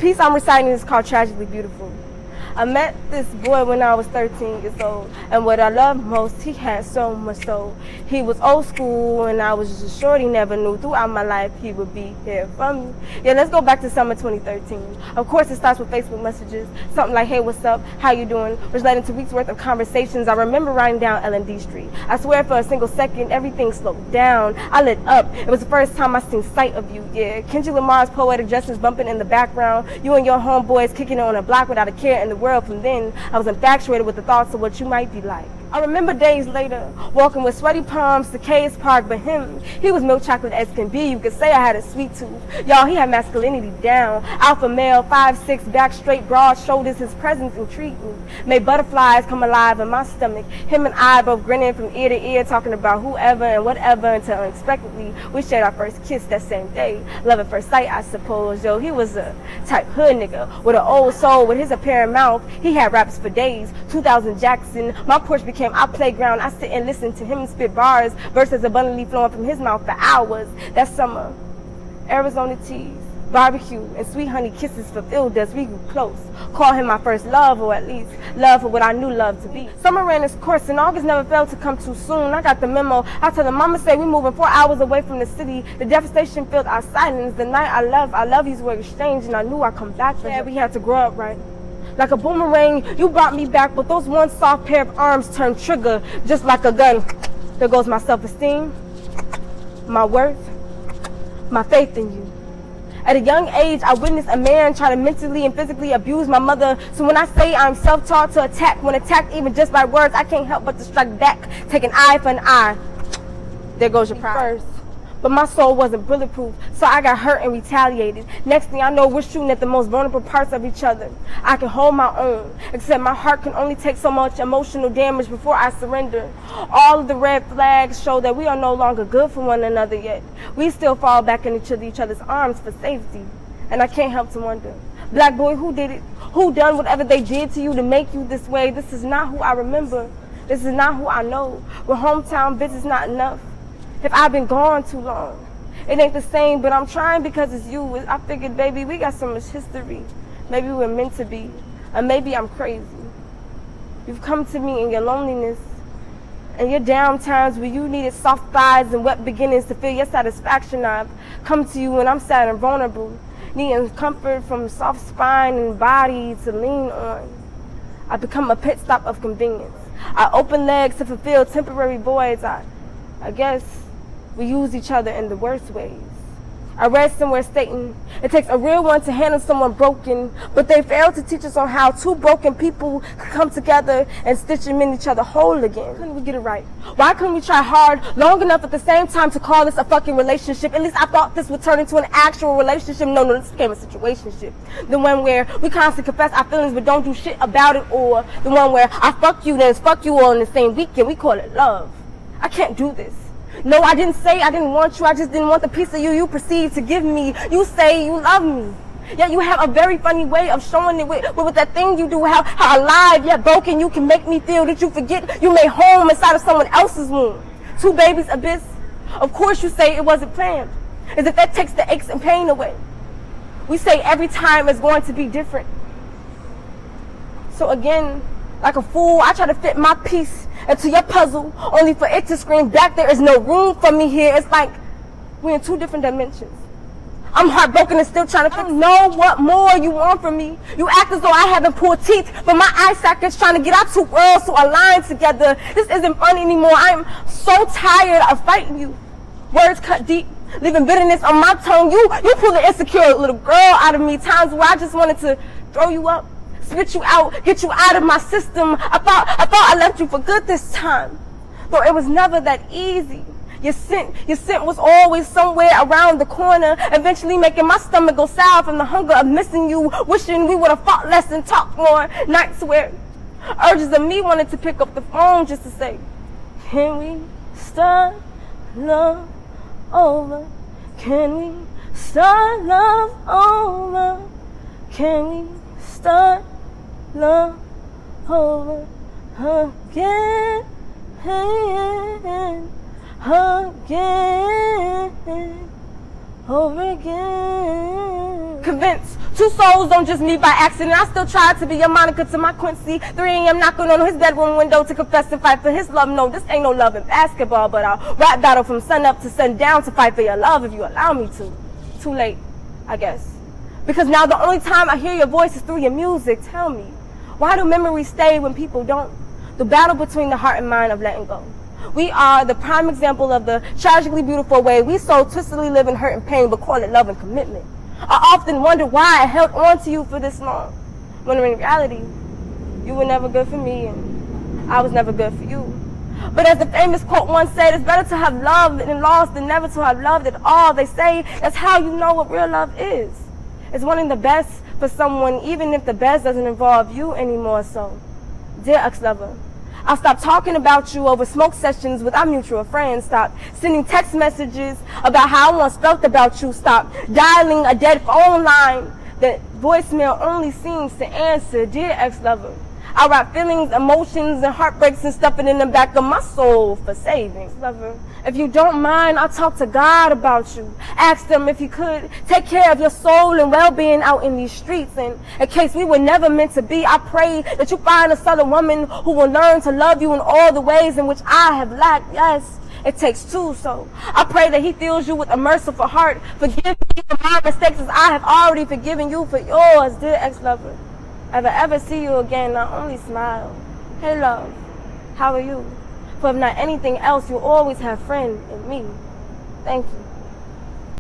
piece I'm reciting is called Tragically Beautiful. I met this boy when I was 13 years old, and what I loved most, he had so much soul. He was old school, and I was just a shorty, never knew throughout my life he would be here for me. Yeah, let's go back to summer 2013. Of course, it starts with Facebook messages, something like, hey, what's up, how you doing, which led into weeks worth of conversations. I remember riding down L&D Street. I swear for a single second, everything slowed down. I lit up. It was the first time I seen sight of you, yeah. Kendrick Lamar's Poetic Justice bumping in the background. You and your homeboys kicking it on a block without a care in the world. From then, I was infatuated with the thoughts of what you might be like. I remember days later, walking with sweaty palms to Case Park, but he was milk chocolate as can be. You could say I had a sweet tooth. Y'all, he had masculinity down. Alpha male, 5'6", back straight, broad shoulders, his presence intrigued me. Made butterflies come alive in my stomach. Him and I both grinning from ear to ear, talking about whoever and whatever, until unexpectedly, we shared our first kiss that same day. Love at first sight, I suppose. Yo, he was a type hood nigga with an old soul. With his apparent mouth, he had raps for days. 2000 Jackson, my porch became our playground. I sit and listen to him spit bars, verses abundantly flowing from his mouth for hours. That summer, Arizona teas, barbecue, and sweet honey kisses fulfilled us. We grew close. Call him my first love, or at least love for what I knew love to be. Summer ran its course, and August never failed to come too soon. I got the memo. I told the mama say we moving 4 hours away from the city. The devastation filled our silence. The night I love yous were exchanged, and I knew I'd come back for him. We had to grow up, right? Like a boomerang, you brought me back, but those one soft pair of arms turned trigger, just like a gun. There goes my self-esteem, my worth, my faith in you. At a young age, I witnessed a man try to mentally and physically abuse my mother. So when I say I'm self-taught to attack, when attacked even just by words, I can't help but to strike back. Take an eye for an eye. There goes your pride. First. But my soul wasn't bulletproof, so I got hurt and retaliated. Next thing I know, we're shooting at the most vulnerable parts of each other. I can hold my own, except my heart can only take so much emotional damage before I surrender. All of the red flags show that we are no longer good for one another yet. We still fall back into each other's arms for safety. And I can't help to wonder, black boy, who did it? Who done whatever they did to you to make you this way? This is not who I remember. This is not who I know. With hometown visits not enough. If I've been gone too long, it ain't the same, but I'm trying because it's you. I figured, baby, we got so much history. Maybe we're meant to be, or maybe I'm crazy. You've come to me in your loneliness and your down times where you needed soft thighs and wet beginnings to feel your satisfaction. I've come to you when I'm sad and vulnerable, needing comfort from soft spine and body to lean on. I become a pit stop of convenience. I open legs to fulfill temporary voids. I guess we use each other in the worst ways. I read somewhere stating, it takes a real one to handle someone broken, but they failed to teach us on how two broken people could come together and stitch them in each other whole again. Couldn't we get it right? Why couldn't we try hard long enough at the same time to call this a fucking relationship? At least I thought this would turn into an actual relationship. No, this became a situationship. The one where we constantly confess our feelings but don't do shit about it, or the one where I fuck you, then it's fuck you all in the same weekend. We call it love. I can't do this. No, I didn't say I didn't want you. I just didn't want the piece of you perceive to give me. You say you love me. Yet you have a very funny way of showing it with that thing you do, how alive yet broken you can make me feel that you forget you made home inside of someone else's womb. Two babies, abyss. Of course you say it wasn't planned. As if that takes the aches and pain away. We say every time it's going to be different. So again, like a fool, I try to fit my piece into your puzzle, only for it to scream back, there is no room for me here. It's like we're in two different dimensions. I'm heartbroken and still trying to know what more you want from me. You act as though I haven't pulled teeth, but my eye socket's trying to get our two worlds to align together. This isn't fun anymore. I'm so tired of fighting you. Words cut deep, leaving bitterness on my tongue. You pull the insecure little girl out of me. Times where I just wanted to throw you up, spit you out, get you out of my system. I thought I left you for good this time. Though it was never that easy. Your scent was always somewhere around the corner, eventually making my stomach go sour from the hunger of missing you, wishing we would have fought less and talked more. Nights where urges of me wanted to pick up the phone just to say, can we start love over? Can we start love over? Can we start love over again, again, over again. Convinced, two souls don't just meet by accident. I still try to be your Monica to my Quincy. 3 a.m. knocking on his bedroom window to confess and fight for his love. No, this ain't no love in basketball, but I'll rap battle from sun up to sundown to fight for your love if you allow me to. Too late, I guess. Because now the only time I hear your voice is through your music. Tell me, why do memories stay when people don't? The battle between the heart and mind of letting go. We are the prime example of the tragically beautiful way we so twistedly live in hurt and pain, but call it love and commitment. I often wonder why I held on to you for this long, when in reality, you were never good for me and I was never good for you. But as the famous quote once said, it's better to have loved and lost than never to have loved at all. They say that's how you know what real love is. It's wanting the best for someone, even if the best doesn't involve you anymore. So, dear ex-lover, I'll stop talking about you over smoke sessions with our mutual friends. Stop sending text messages about how I once felt about you. Stop dialing a dead phone line that voicemail only seems to answer. Dear ex-lover, I write feelings, emotions, and heartbreaks and stuff it in the back of my soul for saving. Lover, if you don't mind, I'll talk to God about you. Ask them if you could take care of your soul and well-being out in these streets. And in case we were never meant to be, I pray that you find a southern woman who will learn to love you in all the ways in which I have lacked. Yes, it takes two. So I pray that he fills you with a merciful heart. Forgive me for my mistakes as I have already forgiven you for yours, dear ex-lover. If I ever see you again, I only smile. Hey love, how are you? For if not anything else, you'll always have friend in me. Thank you.